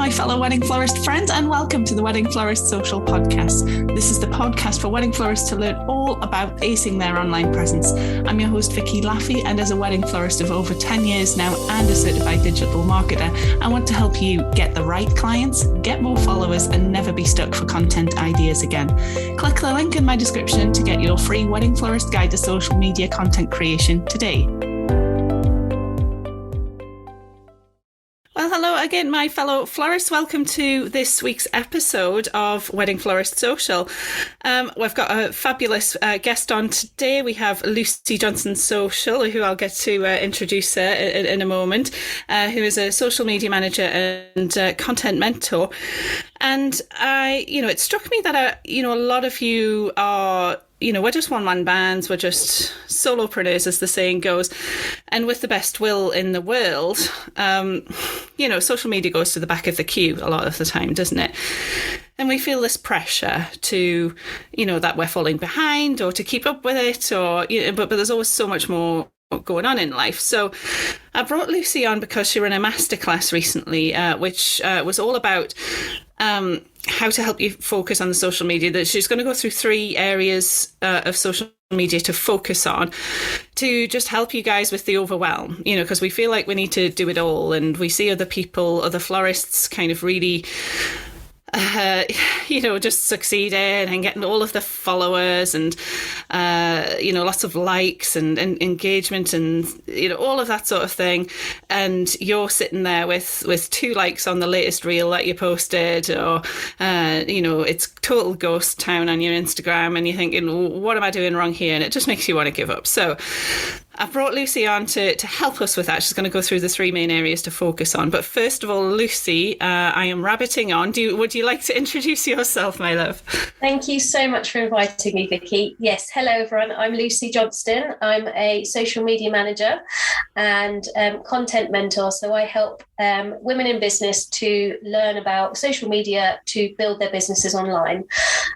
my fellow Wedding Florist friends, and welcome to the Wedding Florist Social Podcast. This is the podcast for wedding florists to learn all about acing their online presence. I'm your host, Vicky Laffey, and as a wedding florist of over 10 years now and a certified digital marketer, I want to help you get the right clients, get more followers, and never be stuck for content ideas again. Click the link in my description to get your free Wedding Florist Guide to Social Media Content Creation today. Well, hello again, my fellow florists. Welcome to this week's episode of Wedding Florist Social. We've got a fabulous guest on today. We have Lucy Johnstone Social, who I'll get to introduce her in a moment, who is a social media manager and content mentor. And it struck me that, a lot of you are, we're just one-man bands, we're just solopreneurs, as the saying goes. And with the best will in the world, social media goes to the back of the queue a lot of the time, doesn't it? And we feel this pressure to, that we're falling behind or to keep up with it, but there's always so much more going on in life. So I brought Lucy on because she ran a masterclass recently, which was all about how to help you focus on the social media. That she's going to go through 3 areas of social media to focus on to just help you guys with the overwhelm, because we feel like we need to do it all, and we see other florists kind of really just succeeding and getting all of the followers and, lots of likes and engagement and, all of that sort of thing. And you're sitting there with 2 likes on the latest reel that you posted, or, it's total ghost town on your Instagram, and you're thinking, what am I doing wrong here? And it just makes you want to give up. So I've brought Lucy on to help us with that. She's going to go through the 3 main areas to focus on. But first of all, Lucy, I am rabbiting on. Would you like to introduce yourself, my love? Thank you so much for inviting me, Vicky. Yes, hello everyone. I'm Lucy Johnstone. I'm a social media manager and content mentor. So I help women in business to learn about social media to build their businesses online.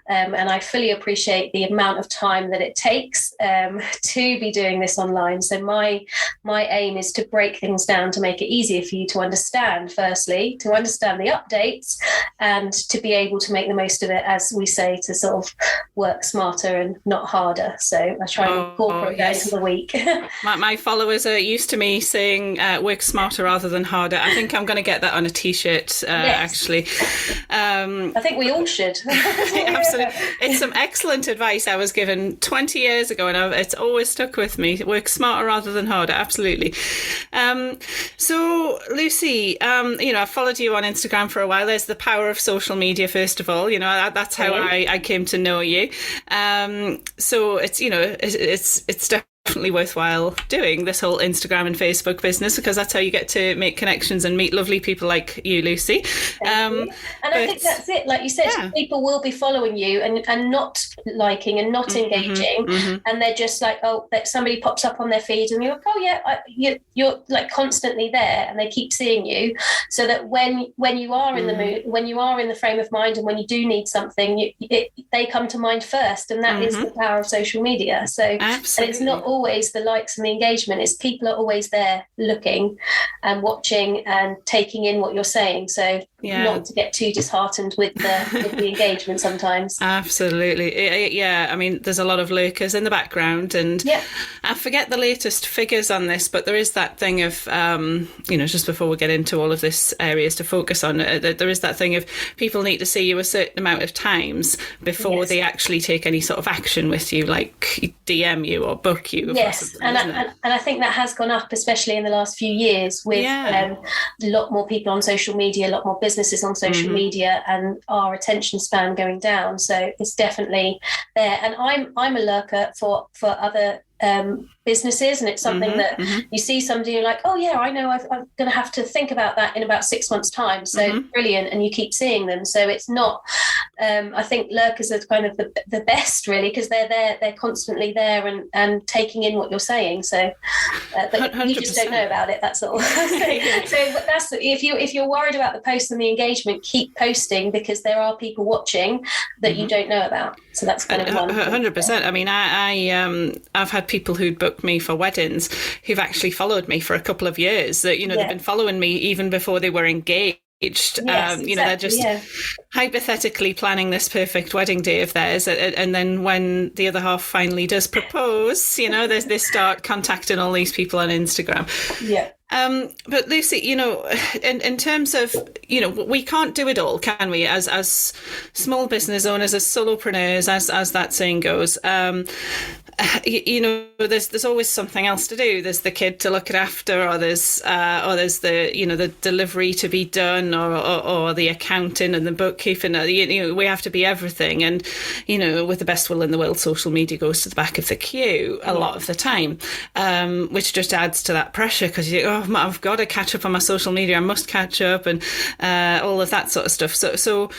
And I fully appreciate the amount of time that it takes to be doing this online. So my aim is to break things down to make it easier for you to understand, firstly, to understand the updates and to be able to make the most of it, as we say, to sort of work smarter and not harder. So I try and incorporate that into the week. my followers are used to me saying work smarter rather than harder. I think I'm going to get that on a t-shirt, actually. I think we all should. Absolutely. It's some excellent advice I was given 20 years ago, and it's always stuck with me. Work smarter rather than harder. Absolutely. So Lucy, I've followed you on Instagram for a while. There's the power of social media, first of all. That's how I came to know you. So it's definitely worthwhile doing this whole Instagram and Facebook business, because that's how you get to make connections and meet lovely people like you, Lucy. And I think that's it. Like you said, people will be following you and not liking and not engaging, and they're just like, that somebody pops up on their feed and you're like, you're like constantly there, and they keep seeing you, so that when you are in the mood, when you are in the frame of mind, and when you do need something, they come to mind first, and that is the power of social media. So absolutely. And it's not always the likes and the engagement, it's people are always there looking and watching and taking in what you're saying, so not to get too disheartened with the engagement sometimes. Absolutely. I mean, there's a lot of lurkers in the background, and I forget the latest figures on this, but there is that thing of just before we get into all of this areas to focus on, there is that thing of people need to see you a certain amount of times before they actually take any sort of action with you, like DM you or book you. Yes, and I think that has gone up, especially in the last few years, with a lot more people on social media, a lot more businesses on social media, and our attention span going down. So it's definitely there. And I'm a lurker for other businesses, and it's something that you see somebody, you're like, oh yeah, I know, I'm going to have to think about that in about 6 months' time. So brilliant, and you keep seeing them. So it's not. I think lurkers are kind of the best, really, because they're there, they're constantly there and taking in what you're saying. So, but 100%. You just don't know about it. That's all. So that's if you're worried about the post and the engagement, keep posting, because there are people watching that you don't know about. So that's kind of one. 100%. I mean, I've had people who'd booked me for weddings who've actually followed me for a couple of years. That they've been following me even before they were engaged. Yes, exactly, they're just hypothetically planning this perfect wedding day of theirs, and then when the other half finally does propose, they start contacting all these people on Instagram. Yeah. But Lucy, in terms of, we can't do it all, can we? As small business owners, as solopreneurs, as that saying goes. There's always something else to do. There's the kid to look after, or there's the the delivery to be done, or the accounting and the bookkeeping. We have to be everything, and with the best will in the world, social media goes to the back of the queue a lot of the time, which just adds to that pressure, because I've got to catch up on my social media. I must catch up, and all of that sort of stuff. So.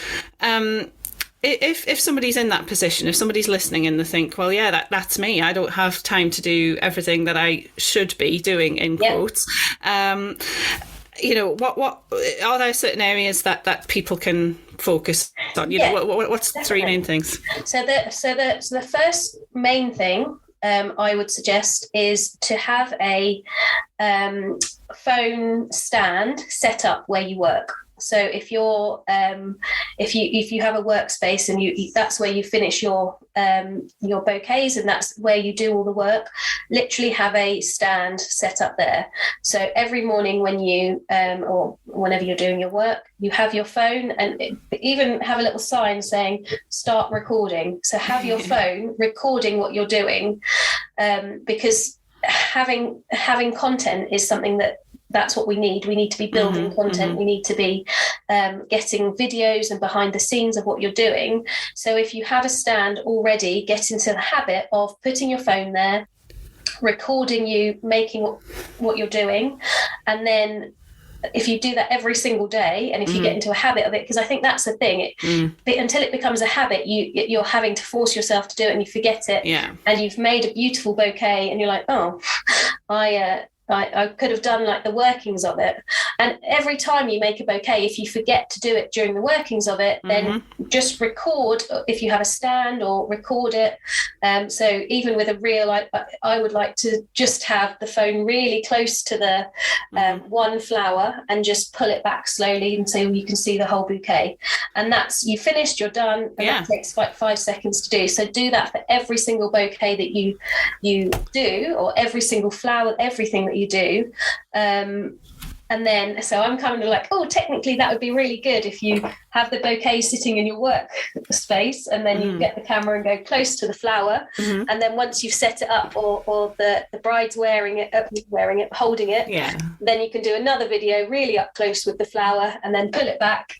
If somebody's in that position, if somebody's listening and they think, well, yeah, that's me, I don't have time to do everything that I should be doing, in quotes. What are there certain areas that people can focus on? What's the three main things? So the first main thing I would suggest is to have a phone stand set up where you work. So if you're if you have a workspace and you that's where you finish your bouquets, and that's where you do all the work, literally have a stand set up there. So every morning when you or whenever you're doing your work, you have your phone, and even have a little sign saying start recording. So have your phone recording what you're doing, because having content is something that's what we need. We need to be building content. We need to be getting videos and behind the scenes of what you're doing. So if you have a stand already, get into the habit of putting your phone there, recording you making what you're doing. And then if you do that every single day, and if you get into a habit of it, because I think that's the thing, until it becomes a habit, you're having to force yourself to do it, and you forget it. And you've made a beautiful bouquet and you're like, oh, I could have done like the workings of it. And every time you make a bouquet, if you forget to do it during the workings of it, then just record, if you have a stand, or record it. So even with a reel, I would like to just have the phone really close to the one flower and just pull it back slowly, and so you can see the whole bouquet. And that's, you finished, you're done, and that takes like 5 seconds to do. So do that for every single bouquet that you do, or every single flower, everything that you do. And then, so I'm kind of like, oh, technically that would be really good if you have the bouquet sitting in your work space, and then you get the camera and go close to the flower. And then once you've set it up, or the bride's holding it, then you can do another video really up close with the flower, and then pull it back.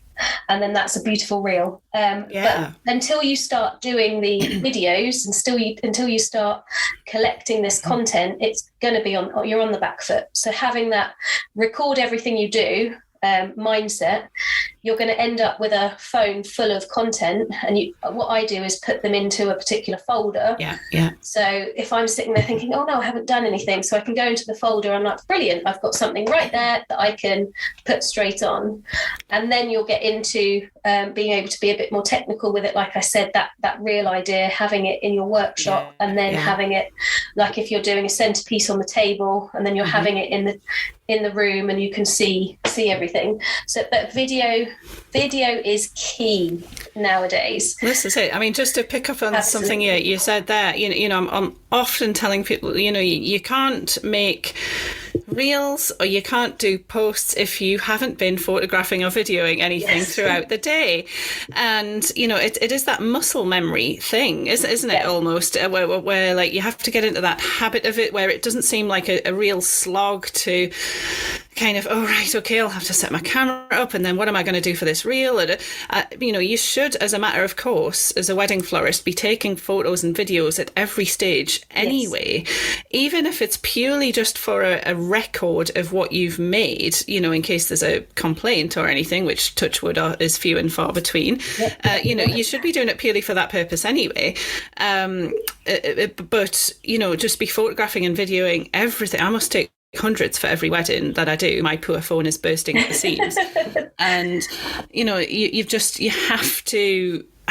And then that's a beautiful reel. But until you start doing the videos, and until you start collecting this content, it's going to be you're on the back foot. So having that record everything you do mindset, you're going to end up with a phone full of content. And what I do is put them into a particular folder. So if I'm sitting there thinking, oh no, I haven't done anything, so I can go into the folder, I'm like, brilliant, I've got something right there that I can put straight on. And then you'll get into being able to be a bit more technical with it. Like I said, that real idea, having it in your workshop, and then having it, like if you're doing a centerpiece on the table, and then you're having it in the room, and you can see everything. So that video is key nowadays. This is it. I mean, just to pick up on something you said there, I'm often telling people, you can't make reels, or you can't do posts if you haven't been photographing or videoing anything throughout the day. And it is that muscle memory thing, isn't it, almost, where like you have to get into that habit of it, where it doesn't seem like a real slog to kind of, oh right, okay, I'll have to set my camera up, and then what am I going to do for this reel? And you should, as a matter of course, as a wedding florist, be taking photos and videos at every stage anyway, even if it's purely just for a record of what you've made, in case there's a complaint or anything, which touch wood is few and far between. You should be doing it purely for that purpose anyway. But just be photographing and videoing everything. I must take hundreds for every wedding that I do. My poor phone is bursting at the seams. And you have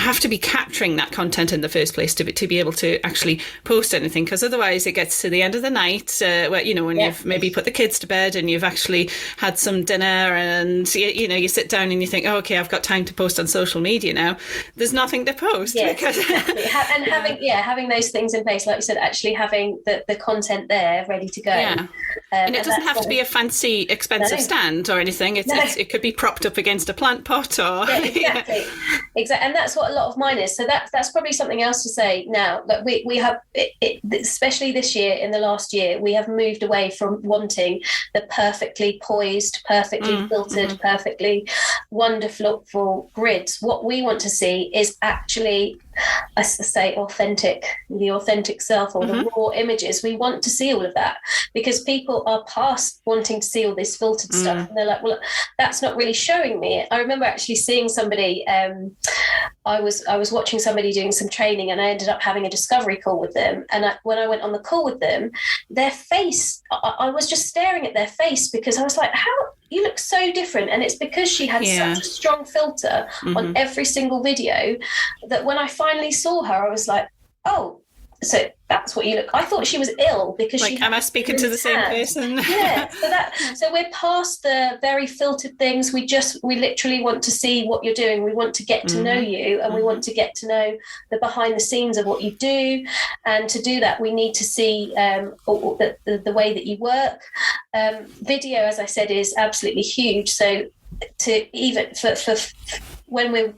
have to be capturing that content in the first place to be able to actually post anything, because otherwise it gets to the end of the night where, you know, when you've maybe put the kids to bed and you've actually had some dinner and, you know, you sit down and you think, oh, okay, I've got time to post on social media now. There's nothing to post. Because and having those things in place, like you said, actually having the content there ready to go. And it doesn't have to be a fancy, expensive stand or anything. It could be propped up against a plant pot or... Exactly. And that's what a lot of mine is. So that's probably something else to say now. That we have, especially this year, in the last year, we have moved away from wanting the perfectly poised, perfectly filtered, perfectly wonderful grids. What we want to see is actually, I say, the authentic self, or the raw images. We want to see all of that, because people are past wanting to see all this filtered stuff, and they're like, well, that's not really showing me. I remember actually seeing somebody, I was watching somebody doing some training, and I ended up having a discovery call with them, and when I went on the call with them, their face, I was just staring at their face, because I was like, how you look so different. And it's because she had such a strong filter on every single video, that when I finally saw her, I was like, oh, so that's what you look. I thought she was ill because like, am I speaking to the same person? So we're past the very filtered things. We literally want to see what you're doing. We want to get to know you, and we want to get to know the behind the scenes of what you do. And to do that, we need to see the way that you work. Video, as I said, is absolutely huge. So to even for when we're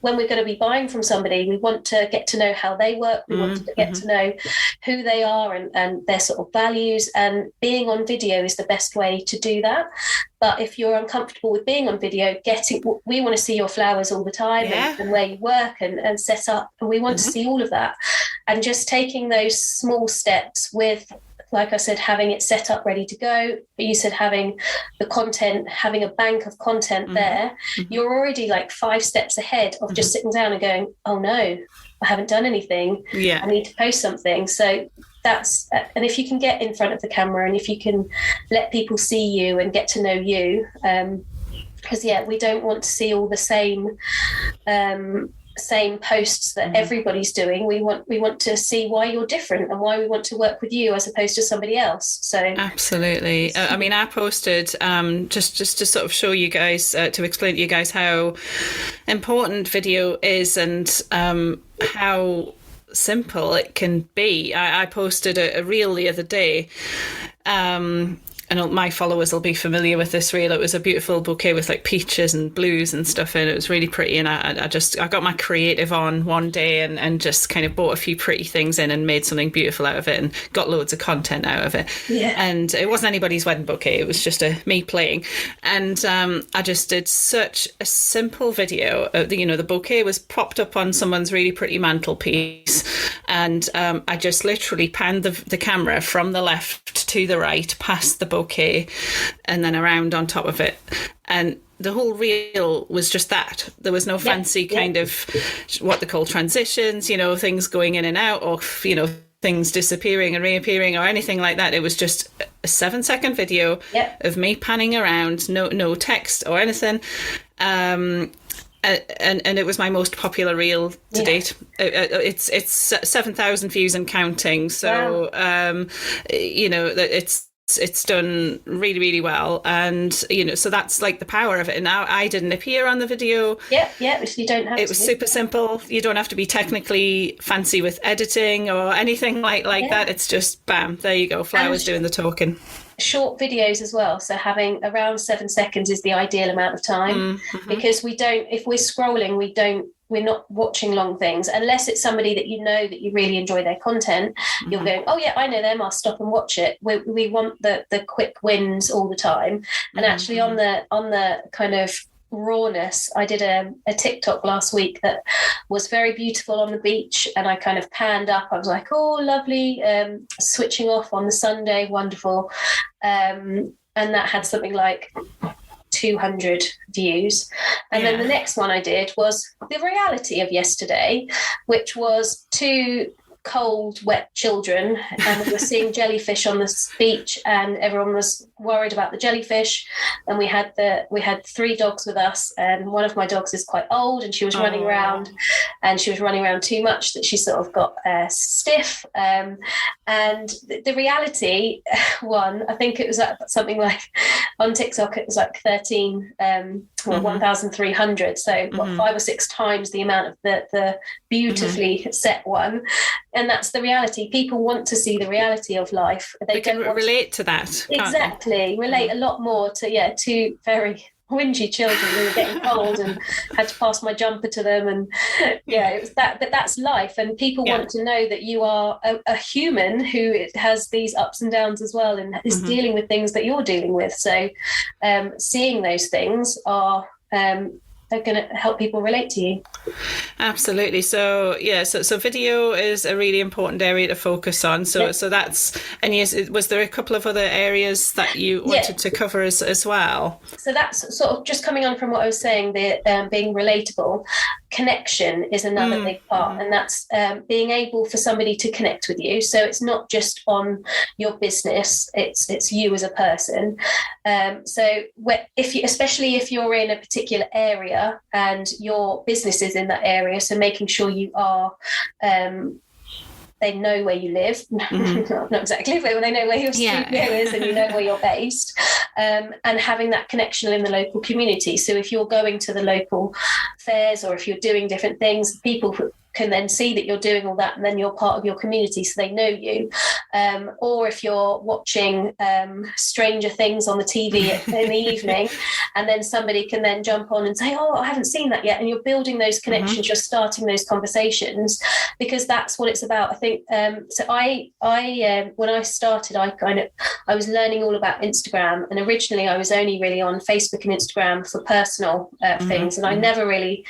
going to be buying from somebody, we want to get to know how they work. We want to get to know who they are and their sort of values. And being on video is the best way to do that. But if you're uncomfortable with being on video, we want to see your flowers all the time, and where you work and set up. And we want to see all of that. And just taking those small steps with, like I said, having it set up ready to go. But you said having the content, having a bank of content there, you're already like 5 steps ahead of just sitting down and going, oh no, I haven't done anything. I need to post something. So that's, and if you can get in front of the camera, and if you can let people see you and get to know you, because we don't want to see all the same posts that everybody's doing. We want to see why you're different and why we want to work with you as opposed to somebody else. So absolutely. I mean, I posted just to sort of show you guys, to explain to you guys how important video is, and how simple it can be. I posted a reel the other day, and my followers will be familiar with this reel. It was a beautiful bouquet with like peaches and blues and stuff in it. It was really pretty, and I got my creative on one day and just kind of bought a few pretty things in and made something beautiful out of it, and got loads of content out of it. And it wasn't anybody's wedding bouquet, it was just me playing. And I just did such a simple video. The bouquet was propped up on someone's really pretty mantelpiece, and I just literally panned the camera from the left to the right, past the bouquet, and then around on top of it. And the whole reel was just that. There was no fancy kind of what they call transitions, things going in and out, or, things disappearing and reappearing or anything like that. It was just a 7-second video of me panning around, no text or anything. And it was my most popular reel to date. It's 7,000 views and counting. So, it's done really, really well. And, so that's like the power of it. And now I didn't appear on the video. Which you don't have to. It was super simple. You don't have to be technically fancy with editing or anything like that. It's just, bam, there you go. Flowers doing the talking. Short videos as well, so having around 7 seconds is the ideal amount of time, because if we're scrolling, we're not watching long things unless it's somebody that that you really enjoy their content. You're going, oh yeah, I know them, I'll stop and watch it. We want the quick wins all the time. And actually on the kind of rawness, I did a TikTok last week that was very beautiful on the beach, and I kind of panned up. I was like, oh lovely, switching off on the Sunday, wonderful, and that had something like 200 views. And then the next one I did was the reality of yesterday, which was 2 cold, wet children, and we were seeing jellyfish on the beach, and everyone was worried about the jellyfish. And we had 3 dogs with us, and one of my dogs is quite old, and she was running around, and she was running around too much that she sort of got stiff. And the reality, I think it was something like on TikTok, it was like 1,300. So 5 or 6 times the amount of the beautifully set one. And that's the reality. People want to see the reality of life. They can relate to that. Exactly. Relate a lot more to 2 very whingy children who were getting cold and had to pass my jumper to them. And it was that, but that's life. And people want to know that you are a human who has these ups and downs as well, and is dealing with things that you're dealing with. So seeing those things are going to help people relate to you. Absolutely. So so video is a really important area to focus on. So that's, and yes, was there a couple of other areas that you wanted to cover as well? So that's sort of just coming on from what I was saying, the being relatable. Connection is another big part, and that's being able for somebody to connect with you. So it's not just on your business, it's you as a person. So especially if you're in a particular area and your business is in that area, so making sure you are they know where you live, not exactly, but they know where your studio is and you know where you're based, and having that connection in the local community. So if you're going to the local fairs, or if you're doing different things, people can then see that you're doing all that, and then you're part of your community, so they know you. Or if you're watching Stranger Things on the TV in the evening, and then somebody can then jump on and say, I haven't seen that yet, and you're building those connections, you're starting those conversations, because that's what it's about. I think so I when I started, I was learning all about Instagram, and originally I was only really on Facebook and Instagram for personal things, and I never really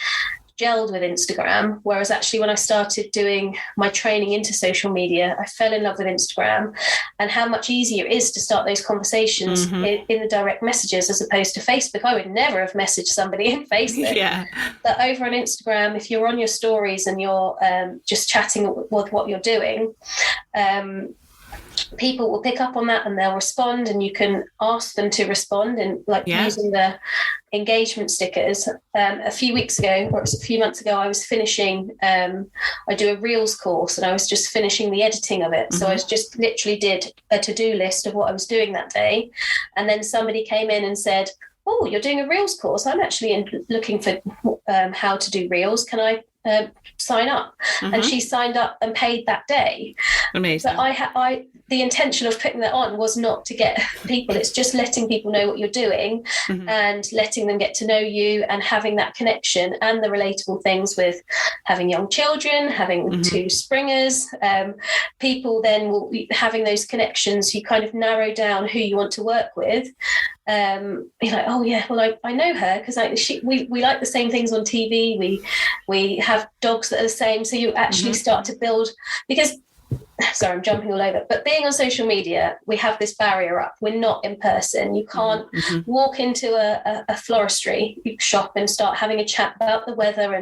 gelled with Instagram. Whereas actually when I started doing my training into social media, I fell in love with Instagram, and how much easier it is to start those conversations in the direct messages as opposed to Facebook. I would never have messaged somebody in Facebook. But over on Instagram, if you're on your stories and you're just chatting with what you're doing, people will pick up on that and they'll respond, and you can ask them to respond, and using the engagement stickers. A few weeks ago, or it was a few months ago, I was finishing, I do a Reels course, and I was just finishing the editing of it. So I just literally did a to-do list of what I was doing that day. And then somebody came in and said, oh, you're doing a Reels course. I'm actually looking for how to do Reels. Can I sign up? And she signed up and paid that day. Amazing. But the intention of putting that on was not to get people, it's just letting people know what you're doing and letting them get to know you, and having that connection, and the relatable things with having young children, having 2 springers. People then will be having those connections. You kind of narrow down who you want to work with. You're like, oh yeah, well I know her because we like the same things on TV. We have dogs that are the same. So you actually start to build, because sorry, I'm jumping all over, but being on social media, we have this barrier up. We're not in person. You can't walk into a floristry shop and start having a chat about the weather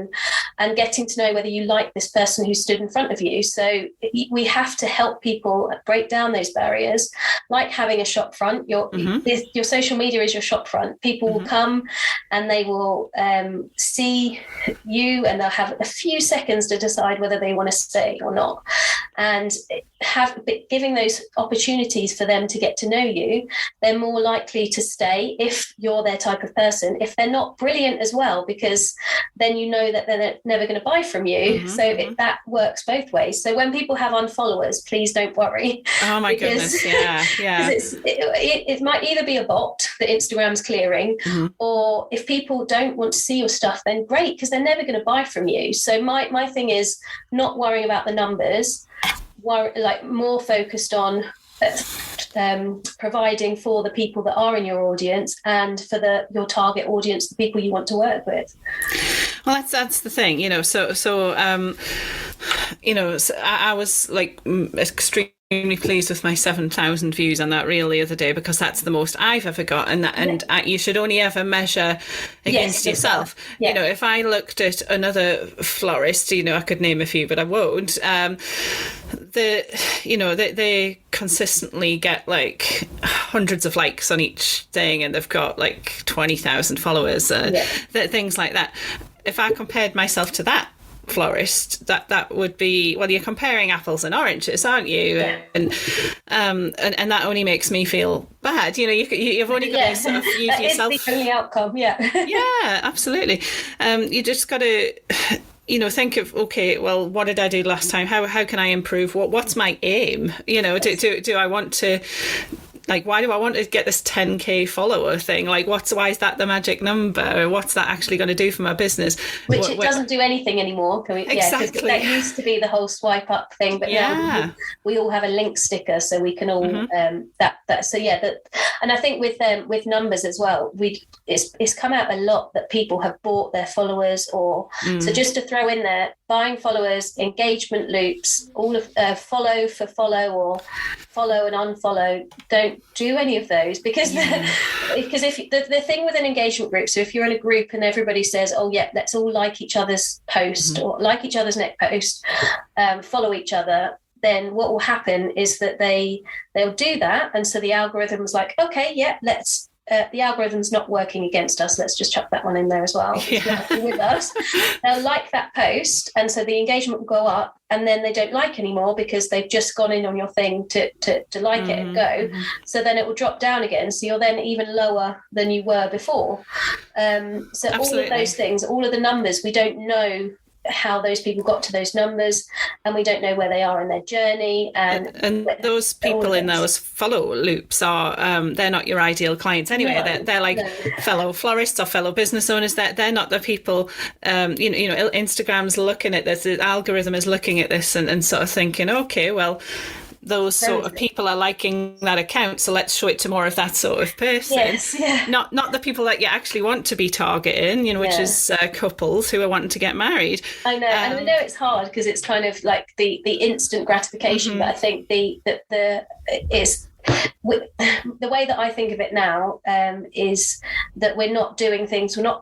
and getting to know whether you like this person who stood in front of you. So we have to help people break down those barriers, like having a shop front. Your social media is your shop front. People will come and they will see you, and they'll have a few seconds to decide whether they want to stay or not. And giving those opportunities for them to get to know you, they're more likely to stay if you're their type of person. If they're not, brilliant as well, because then you know that they're never going to buy from you. That works both ways. So when people have unfollowers, please don't worry. Oh my goodness, yeah. It might either be a bot that Instagram's clearing, or if people don't want to see your stuff, then great, because they're never going to buy from you. So my thing is not worrying about the numbers, more focused on providing for the people that are in your audience, and for your target audience, the people you want to work with. Well, that's the thing, So I was like extremely extremely pleased with my 7,000 views on that reel the other day, because that's the most I've ever got, and you should only ever measure against yourself. You know, if I looked at another florist, you know, I could name a few, but I won't. They consistently get like hundreds of likes on each thing, and they've got like 20,000 followers, things like that. If I compared myself to that florist, that would be, well, you're comparing apples and oranges, aren't you? And that only makes me feel bad. You know, you've only got to sort of use that yourself. Is the only outcome. Yeah, absolutely. You just got to, you know, think of, okay, well, what did I do last time? How can I improve? What's my aim? You know, do I want to, like, why do I want to get this 10k follower thing? Like, why is that the magic number? Or what's that actually going to do for my business? Which it doesn't do anything anymore. Exactly. That used to be the whole swipe up thing, but now we all have a link sticker, so we can all and I think with numbers as well, it's come out a lot that people have bought their followers, or so just to throw in there, buying followers, engagement loops, all of follow for follow, or follow and unfollow. Don't do any of those, because if the thing with an engagement group, so if you're in a group and everybody says, oh yeah, let's all like each other's post or like each other's next post, follow each other, then what will happen is that they'll do that, and so the algorithm's like, okay, yeah, let's the algorithm's not working against us, let's just chuck that one in there as well. With us, they'll like that post, and so the engagement will go up, and then they don't like anymore because they've just gone in on your thing to like it and go. So then it will drop down again, so you're then even lower than you were before. So Absolutely. All of those things, all of the numbers, we don't know how those people got to those numbers, and we don't know where they are in their journey, and those people in those follow loops are they're not your ideal clients anyway. They're like fellow florists or fellow business owners. They're not the people. Instagram's looking at this, the algorithm is looking at this and sort of thinking, okay, well, those sort of people are liking that account, so let's show it to more of that sort of person. Not the people that you actually want to be targeting, you know, which is couples who are wanting to get married. I know, and I know it's hard because it's kind of like the instant gratification, but I think the way that I think of it now is that we're not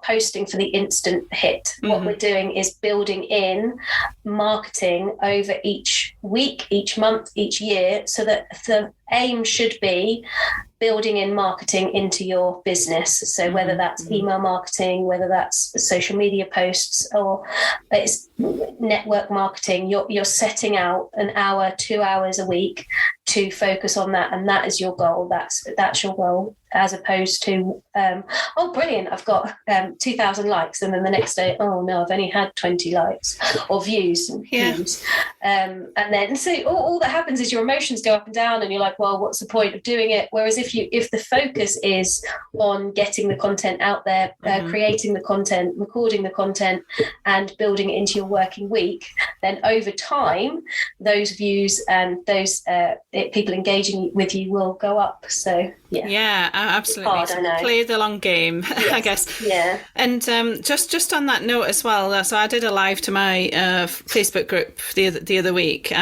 posting for the instant hit. What we're doing is building in marketing over each week, each month, each year, so that the aim should be building in marketing into your business. So whether that's email marketing, whether that's social media posts, or it's network marketing, you're setting out an hour, 2 hours a week to focus on that, and that is your goal. That's your goal, as opposed to oh brilliant, I've got 2,000 likes, and then the next day, oh no, I've only had 20 likes or views. And then so all that happens is your emotions go up and down, and you're like, well, what's the point of doing it? Whereas if the focus is on getting the content out there, creating the content, recording the content, and building it into your working week, then over time those views and those people engaging with you will go up. So absolutely. Hard, I know. Play the long game. I guess. And just on that note as well, so I did a live to my Facebook group the other week.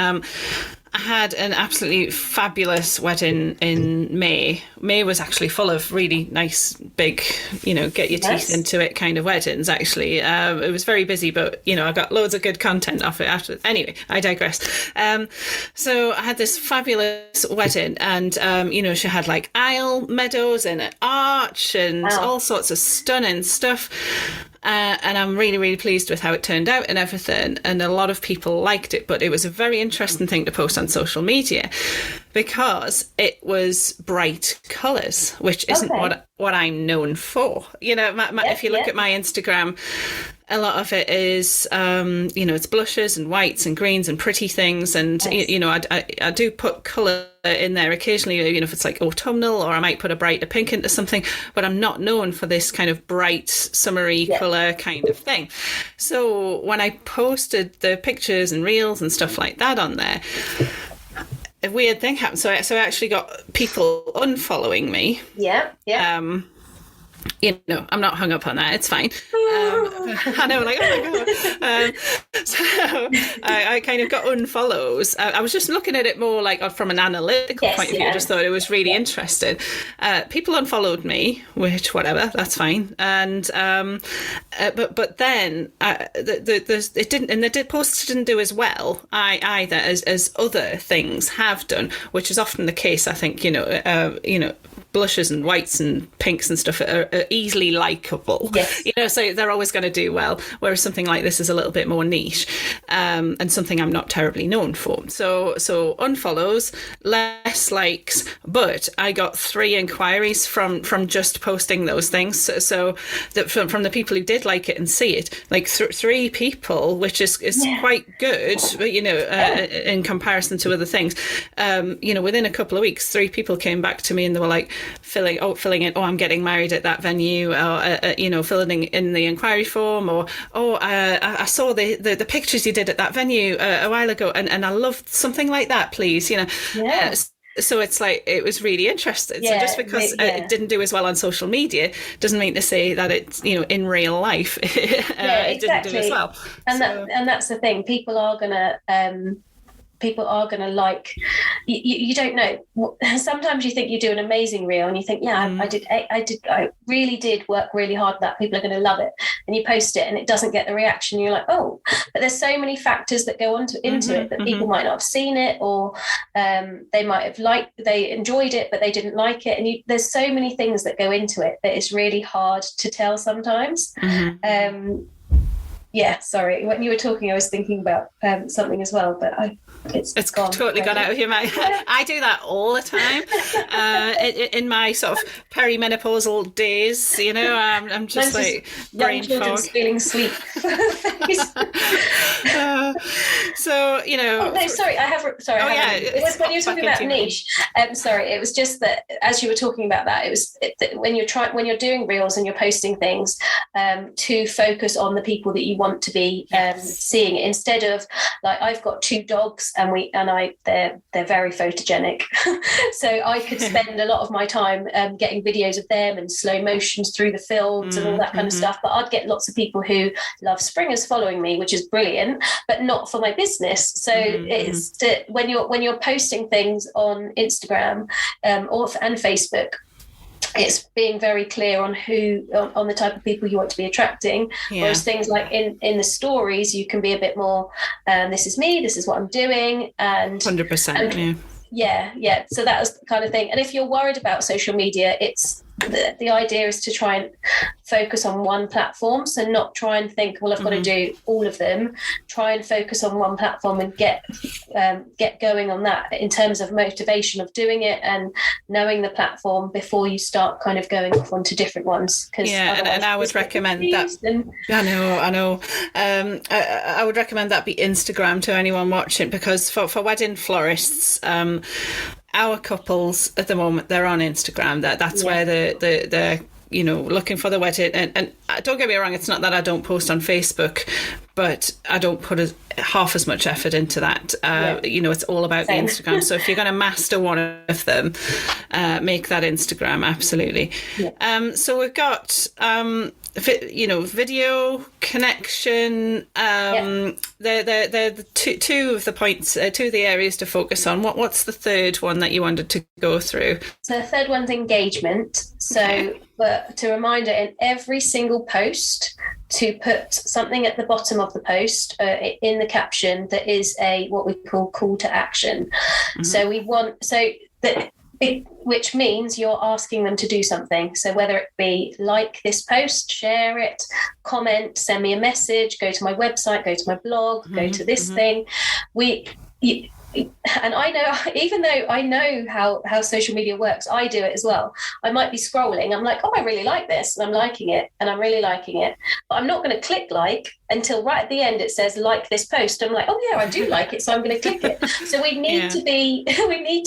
I had an absolutely fabulous wedding in May. May was actually full of really nice, big, you know, get your teeth into it kind of weddings, actually. It was very busy, but, you know, I got loads of good content off it after. Anyway, I digress. So I had this fabulous wedding, and, she had like aisle meadows and an arch and all sorts of stunning stuff. And I'm really, really pleased with how it turned out and everything. And a lot of people liked it, but it was a very interesting thing to post on social media because it was bright colours, which isn't what I'm known for. You know, if you look at my Instagram, a lot of it is, it's blushes and whites and greens and pretty things. And, I do put colour in there occasionally, if it's like autumnal, or I might put a brighter pink into something, but I'm not known for this kind of bright, summery colour kind of thing. So when I posted the pictures and reels and stuff like that on there, a weird thing happened. So I actually got people unfollowing me. I'm not hung up on that. It's fine. I know, like, oh my God. So I kind of got unfollows. I was just looking at it more like from an analytical point of view. I just thought it was really interesting. People unfollowed me, which whatever, that's fine. And but then it didn't, and the posts didn't do as well either as other things have done, which is often the case. I think blushes and whites and pinks and stuff are easily likable. Yes. So they're always going to do well, whereas something like this is a little bit more niche, and something I'm not terribly known for. So unfollows, less likes, but I got 3 inquiries from just posting those things. So that from the people who did like it and see it, like 3 people, which is quite good, in comparison to other things. Within a couple of weeks, 3 people came back to me and they were like, filling in, I'm getting married at that venue, or filling in the inquiry form, or I saw the pictures you did at that venue a while ago, and I loved something like that, please. So it's like, it was really interesting. So just because it didn't do as well on social media doesn't mean to say that it's, in real life it didn't do as well. And that's the thing. People are gonna like, you don't know. Sometimes you think you do an amazing reel and you think, I really did work really hard for that. People are going to love it. And you post it and it doesn't get the reaction. You're like, oh, but there's so many factors that go into it that people might not have seen it, or they might have they enjoyed it, but they didn't like it. And there's so many things that go into it that it's really hard to tell sometimes. Sorry. When you were talking, I was thinking about something as well, but it's totally gone out of your mind. I do that all the time. In my sort of perimenopausal days, I'm just like brain fog. Feeling sleep. So Oh no, sorry. It was when you were talking about niche. Sorry, it was just that as you were talking about that, when you're doing reels and you're posting things, to focus on the people that you want to be seeing, instead of like, I've got 2 dogs and they're very photogenic. So I could spend a lot of my time getting videos of them and slow motions through the fields and all that kind of stuff. But I'd get lots of people who love springers following me, which is brilliant, but not for my business. So it's when you're posting things on Instagram and Facebook, it's being very clear on on the type of people you want to be attracting. Whereas things like in the stories, you can be a bit more, this is me, this is what I'm doing, and 100%. So that was the kind of thing. And if you're worried about social media, it's the idea is to try and focus on one platform. So not try and think, well, I've got to do all of them. Try and focus on one platform and get going on that in terms of motivation of doing it and knowing the platform before you start kind of going off onto different ones. And I would recommend that. I know. I would recommend that be Instagram to anyone watching, because for wedding florists, our couples at the moment, they're on Instagram. That's where they're looking for the wedding. And don't get me wrong, it's not that I don't post on Facebook, but I don't put half as much effort into that. It's all about the Instagram. So if you're going to master one of them, make that Instagram, absolutely. So we've got video connection. They're the two of the points, 2 of the areas to focus on. What's the third one that you wanted to go through? So the third one's engagement. So to reminder, in every single post, to put something at the bottom of the post in the caption that is what we call to action. So we want which means you're asking them to do something. So whether it be like this post, share it, comment, send me a message, go to my website, go to my blog, go to this thing. And I know, even though I know how social media works, I do it as well. I might be scrolling. I'm like, oh, I really like this. And I'm liking it. And I'm really liking it. But I'm not going to click like until right at the end it says like this post. I'm like, oh yeah, I do like it. So I'm going to click it. So we need to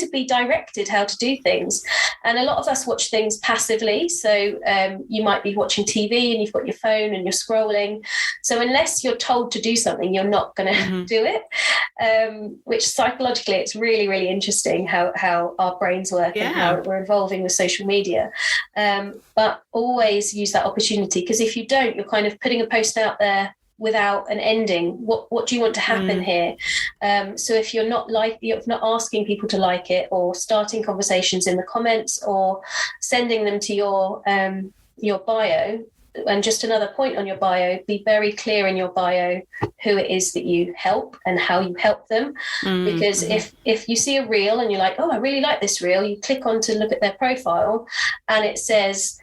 be directed how to do things. And a lot of us watch things passively. So you might be watching TV and you've got your phone and you're scrolling. So unless you're told to do something, you're not going to do it, which psychologically, it's really, really interesting how our brains work and how we're evolving with social media. But always use that opportunity, because if you don't, you're kind of putting a post out there without an ending. What do you want to happen here? So if you're not asking people to like it, or starting conversations in the comments, or sending them to your bio. And just another point on your bio, be very clear in your bio who it is that you help and how you help them. Because if you see a reel and you're like, oh, I really like this reel, you click on to look at their profile and it says,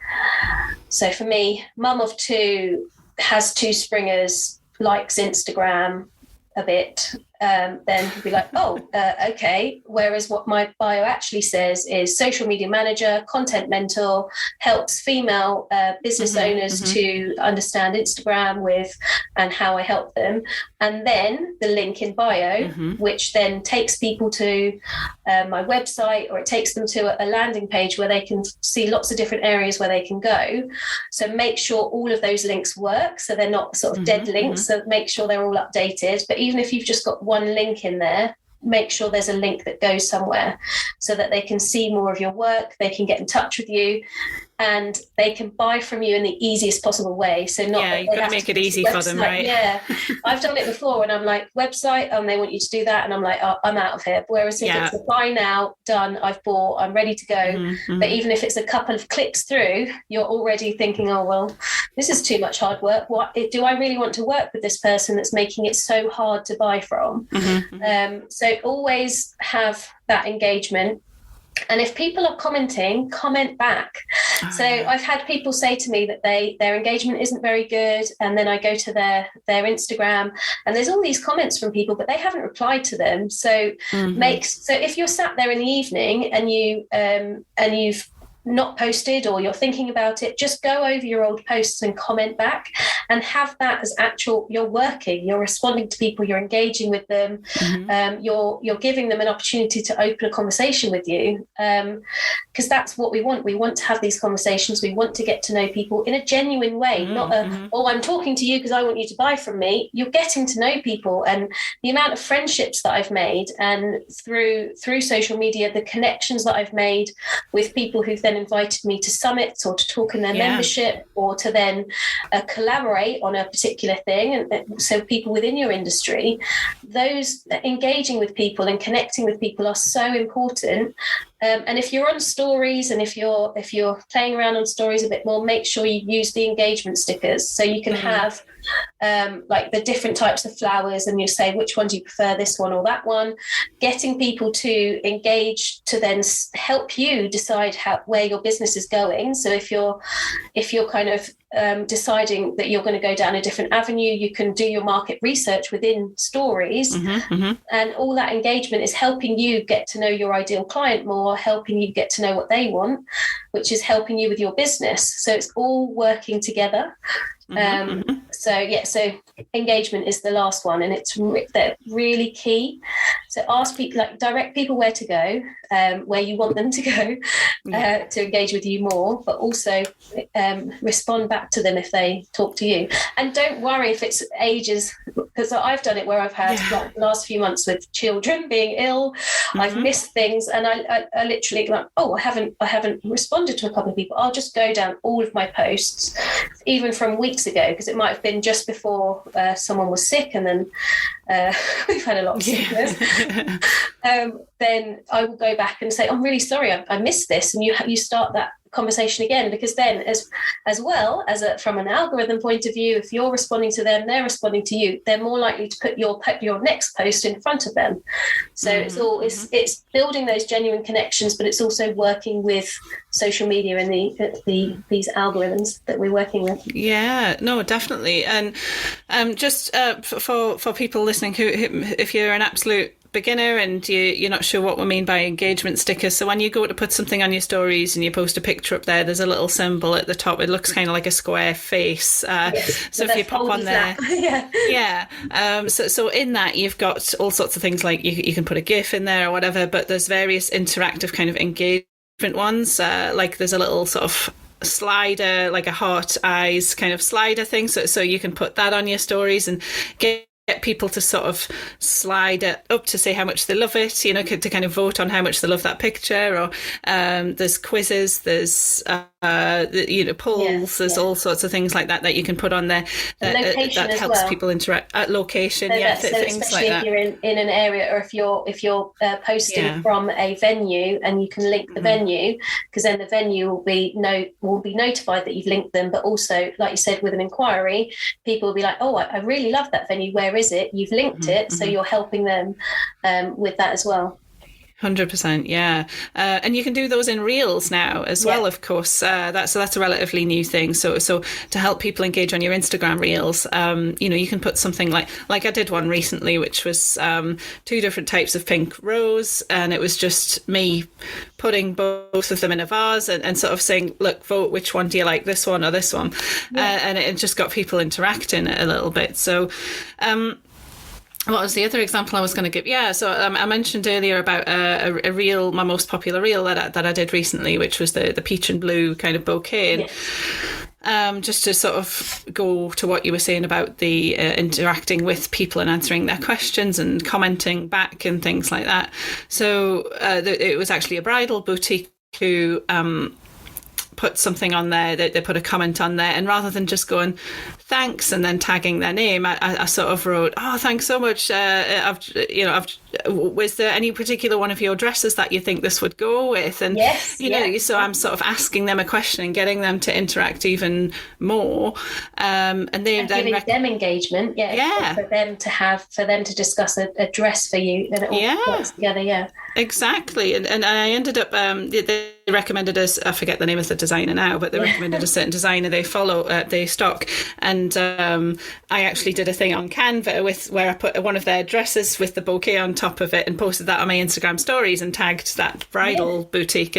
so for me, mum of two, has two springers, likes Instagram a bit, then you'd be like, okay. Whereas what my bio actually says is social media manager, content mentor, helps female business owners to understand Instagram and how I help them. And then the link in bio, which then takes people to my website, or it takes them to a landing page where they can see lots of different areas where they can go. So make sure all of those links work, so they're not sort of dead links. So make sure they're all updated. But even if you've just got one link in there, make sure there's a link that goes somewhere, so that they can see more of your work, they can get in touch with you, and they can buy from you in the easiest possible way. So you've got to make it easy for them, right? Yeah. I've done it before when I'm like, website, and they want you to do that, and I'm like, oh, I'm out of here. Whereas if it's a buy now, done, I've bought, I'm ready to go. But even if it's a couple of clicks through, you're already thinking, oh, well, this is too much hard work. What do I really want to work with this person that's making it so hard to buy from? So always have that engagement. And if people are commenting, comment back. I've had people say to me that their engagement isn't very good, and then I go to their Instagram and there's all these comments from people, but they haven't replied to them. So so if you're sat there in the evening and you've not posted, or you're thinking about it, just go over your old posts and comment back, and have that as you're working, you're responding to people, you're engaging with them, you're giving them an opportunity to open a conversation with you, because that's what we want. We want to have these conversations. We want to get to know people in a genuine way, not I'm talking to you because I want you to buy from me. You're getting to know people, and the amount of friendships that I've made, and through social media, the connections that I've made with people who've then invited me to summits, or to talk in their membership, or to then collaborate on a particular thing. And so people within your industry, those engaging with people and connecting with people are so important. And if you're on stories, and if you're playing around on stories a bit more, make sure you use the engagement stickers, so you can have like the different types of flowers, and you say, which one do you prefer, this one or that one? Getting people to engage to then help you decide where your business is going. So if you're kind of deciding that you're going to go down a different avenue, you can do your market research within stories, and all that engagement is helping you get to know your ideal client more, helping you get to know what they want, which is helping you with your business. So it's all working together. So engagement is the last one, and they're really key. So ask people, like direct people where to go, where you want them to go, to engage with you more, but also respond back to them if they talk to you. And don't worry if it's ages, because I've done it where I've had like the last few months with children being ill, I've missed things, and I literally like, I haven't responded to a couple of people. I'll just go down all of my posts, even from weeks ago, because it might have been just before someone was sick, and then we've had a lot of sickness. Then I will go back and say, I'm really sorry, I missed this, and you start that conversation again, because then as well as from an algorithm point of view, if you're responding to them, they're responding to you, they're more likely to put your next post in front of them. So it's building those genuine connections, but it's also working with social media and these algorithms that we're working with. Yeah, no, definitely. And just for people listening who, if you're an absolute beginner and you're not sure what we mean by engagement stickers, so when you go to put something on your stories and you post a picture up there, there's a little symbol at the top. It looks kind of like a square face. So if you pop on there, so in that you've got all sorts of things, like you can put a GIF in there or whatever, but there's various interactive kind of engagement ones. Like there's a little sort of slider, like a heart eyes kind of slider thing, so you can put that on your stories and get people to sort of slide it up to say how much they love it, you know, to kind of vote on how much they love that picture. Or there's quizzes, there's you know, polls, there's all sorts of things like that you can put on there that helps people interact. Location, so things especially like that. if you're in an area, or if you're posting from a venue, and you can link the venue, because then the venue will be notified that you've linked them. But also, like you said, with an inquiry, people will be like, oh, I really love that venue, where is it? You've linked it, so you're helping them with that as well. 100%, yeah. And you can do those in Reels now as well, of course. That's a relatively new thing. So to help people engage on your Instagram Reels, you know, you can put something like I did one recently, which was 2 different types of pink rose, and it was just me putting both of them in a vase and sort of saying, look, vote, which one do you like, this one or this one? And it just got people interacting a little bit. So what was the other example I was going to give? Yeah, so I mentioned earlier about a reel, my most popular reel that I did recently, which was the peach and blue kind of bouquet. And, just to sort of go to what you were saying about the interacting with people and answering their questions and commenting back and things like that. So it was actually a bridal boutique who put something on there, they put a comment on there, and rather than just going thanks and then tagging their name, I sort of wrote, oh, thanks so much, was there any particular one of your dresses that you think this would go with? And so I'm sort of asking them a question and getting them to interact even more, and then giving them engagement, for them to discuss a dress for you, and it all works together. Exactly. And I ended up they recommended us, I forget the name of the designer now, but they recommended a certain designer they follow, they stock. And I actually did a thing on Canva where I put one of their dresses with the bouquet on top of it and posted that on my Instagram stories and tagged that bridal boutique.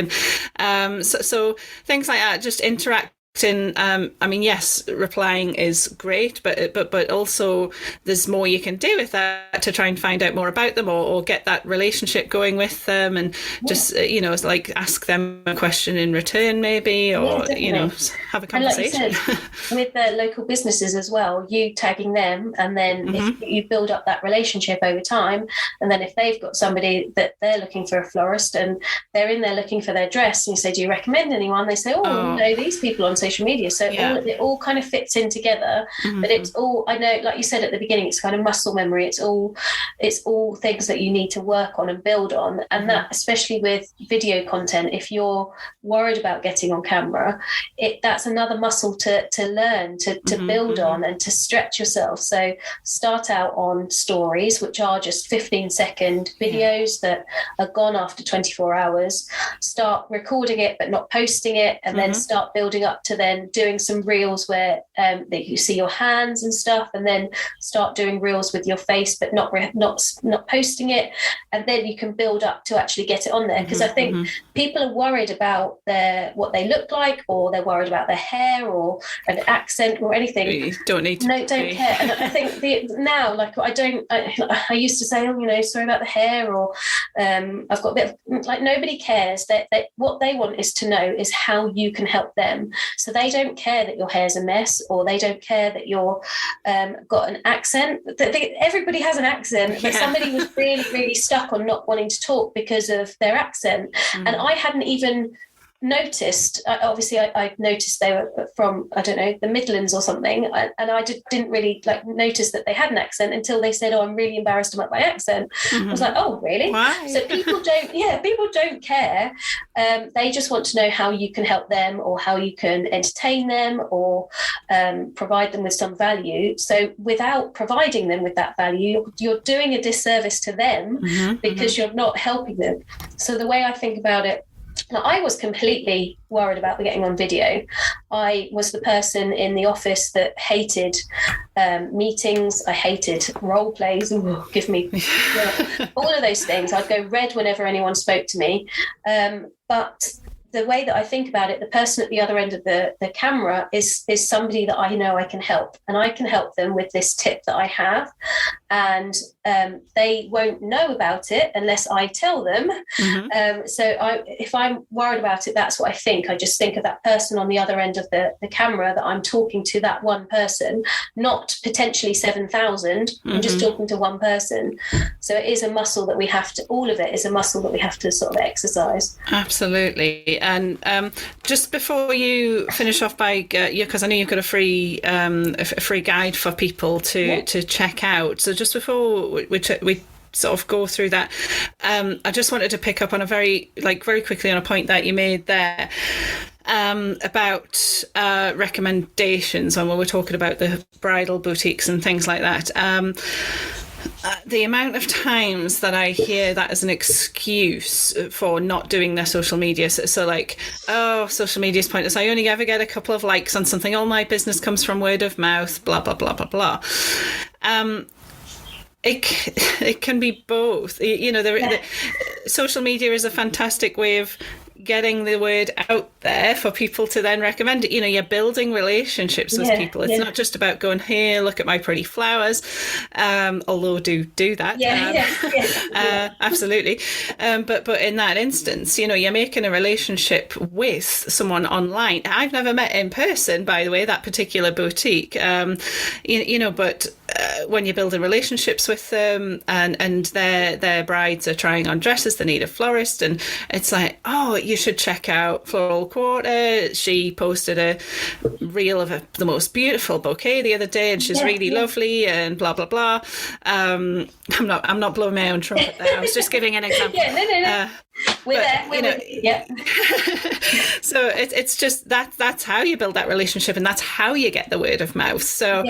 And so things like that, just interact. I mean, yes, replying is great, but also there's more you can do with that to try and find out more about them, or get that relationship going with them, and just it's like ask them a question in return, maybe, or have a conversation. And like you said, with the local businesses as well, you tagging them, and then if you build up that relationship over time, and then if they've got somebody that they're looking for a florist and they're in there looking for their dress, and you say, do you recommend anyone? They say, these people on social media. So it all kind of fits in together, but it's all, I know, like you said at the beginning, it's kind of muscle memory. It's all things that you need to work on and build on. And that, especially with video content, if you're worried about getting on camera, that's another muscle to learn, to build on and to stretch yourself. So start out on stories, which are just 15-second videos that are gone after 24 hours. Start recording it but not posting it, and then start building up to then doing some reels where that you see your hands and stuff, and then start doing reels with your face but not posting it, and then you can build up to actually get it on there. Because I think people are worried about what they look like, or they're worried about their hair or an accent or anything. You don't need to. No, don't care. And I think now, like, I used to say, sorry about the hair, or I've got a bit of, like, nobody cares. That what they want is to know is how you can help them. So they don't care that your hair's a mess, or they don't care that you're got an accent. Everybody has an accent, but somebody was really, really stuck on not wanting to talk because of their accent. And I hadn't even noticed. I noticed they were from, I don't know, the Midlands or something, and I didn't really notice that they had an accent until they said, I'm really embarrassed about my accent. I was like, oh, really? Why? So people don't care. They just want to know how you can help them, or how you can entertain them, or provide them with some value. So without providing them with that value, you're doing a disservice to them, because you're not helping them. So the way I think about it, now, I was completely worried about getting on video. I was the person in the office that hated meetings. I hated role plays. Give me all of those things. I'd go red whenever anyone spoke to me. But the way that I think about it, the person at the other end of the camera is somebody that I know I can help, and I can help them with this tip that I have. and they won't know about it unless I tell them. So if I'm worried about it, that's what I think. I just think of that person on the other end of the camera, that I'm talking to that one person, not potentially 7,000. I'm just talking to one person. So it is a muscle that we have to, all of it is a muscle that we have to sort of exercise. Absolutely. And just before you finish off, because I know you've got a free guide for people to check out. So just before we sort of go through that, I just wanted to pick up on very quickly on a point that you made there. About recommendations when we were talking about the bridal boutiques and things like that. The amount of times that I hear that as an excuse for not doing their social media. So like, oh, social media is pointless. I only ever get a couple of likes on something. All my business comes from word of mouth, blah, blah, blah, blah, blah. It can be both. The social media is a fantastic way of getting the word out there for people to then recommend it. You're building relationships with people. It's not just about going, here, look at my pretty flowers, although do that. Absolutely. But in that instance, you're making a relationship with someone online. I've never met in person, by the way, that particular boutique, but when you're building relationships with them and their brides are trying on dresses, they need a florist, and it's like, oh, you should check out Floral Quarter. She posted a reel of the most beautiful bouquet the other day, and she's really lovely, and blah blah blah. I'm not blowing my own trumpet there. I was just giving an example. No. So it's just that's how you build that relationship, and that's how you get the word of mouth. So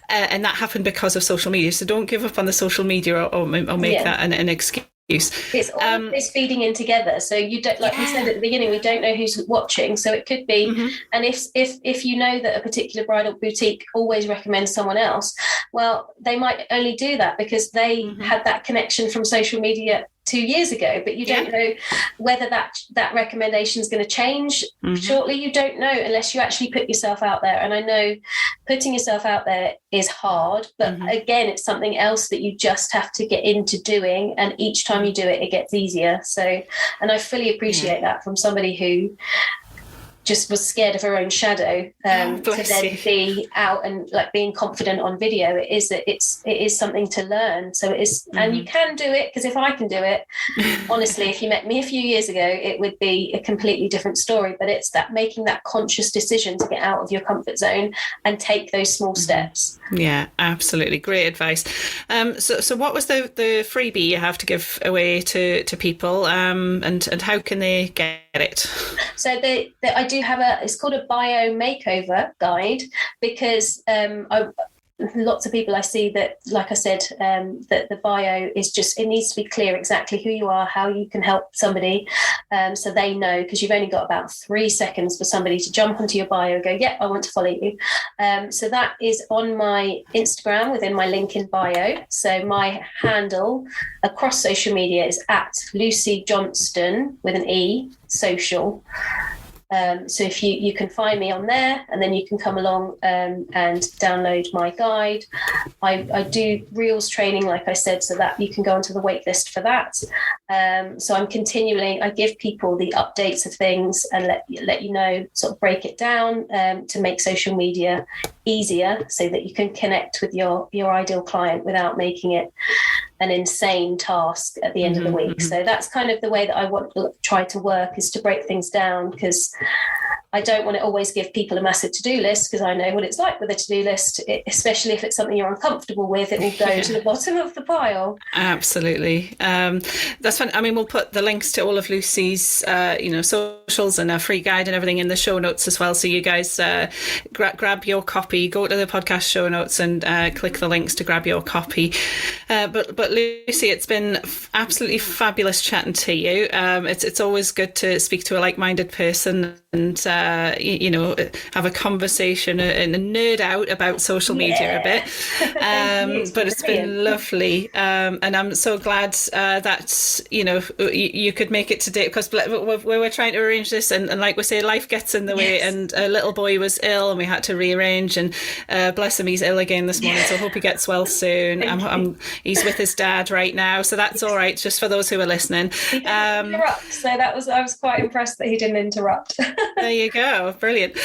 and that happened because of social media. So don't give up on the social media or make that an excuse. It's all this feeding in together. So you don't, like we said at the beginning, we don't know who's watching. So it could be, and if you know that a particular bridal boutique always recommends someone else, well, they might only do that because they had that connection from social media 2 years ago, but you don't know whether that recommendation is going to change shortly. You don't know unless you actually put yourself out there. And I know putting yourself out there is hard, but again, it's something else that you just have to get into doing. And each time you do it, it gets easier. So, and I fully appreciate that from somebody who just was scared of her own shadow, to then be out and like being confident on video. It is something to learn. So it is, and you can do it, because if I can do it, honestly, if you met me a few years ago, it would be a completely different story. But it's that making that conscious decision to get out of your comfort zone and take those small steps. Yeah, absolutely. Great advice. So what was the freebie you have to give away to people, and how can they get it? So I do have it's called a bio makeover guide, because lots of people I see that, like I said, that the bio is just, it needs to be clear exactly who you are, how you can help somebody, so they know, because you've only got about 3 seconds for somebody to jump onto your bio and go, yeah, I want to follow you. So that is on my Instagram within my link in bio. So my handle across social media is at Lucy Johnstone with an E, social. So if you can find me on there, and then you can come along and download my guide. I do Reels training, like I said, so that you can go onto the wait list for that. So I give people the updates of things and let you know, sort of break it down to make social media easier, so that you can connect with your ideal client without making it an insane task at the end of the week. So that's kind of the way that I want to try to work, is to break things down, because I don't want to always give people a massive to-do list, because I know what it's like with a to-do list, especially if it's something you're uncomfortable with, it will go to the bottom of the pile. Absolutely. That's fun. I mean, we'll put the links to all of Lucy's, socials and a free guide and everything in the show notes as well. So you guys grab your copy, go to the podcast show notes and click the links to grab your copy. But Lucy, it's been absolutely fabulous chatting to you. It's always good to speak to a like-minded person have a conversation and nerd out about social media a bit. But it's been lovely. And I'm so glad that, you could make it today, because we were trying to arrange this, and like we say, life gets in the way, and a little boy was ill and we had to rearrange, and bless him, he's ill again this morning, so I hope he gets well soon. He's with his dad right now, so that's all right, just for those who are listening. He didn't interrupt, so I was quite impressed that he didn't interrupt. There you go. Brilliant.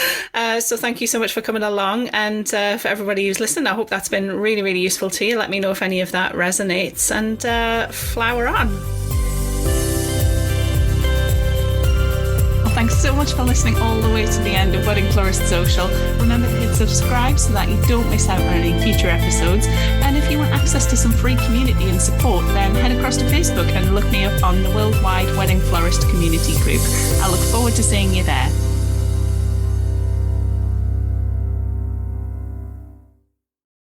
So thank you so much for coming along, and for everybody who's listened, I hope that's been really, really useful to you. Let me know if any of that resonates, and flower on. Well, thanks so much for listening all the way to the end of Wedding Florist Social. Remember to hit subscribe so that you don't miss out on any future episodes. And if you want access to some free community and support, then head across to Facebook and look me up on the Worldwide Wedding Florist Community Group. I look forward to seeing you there.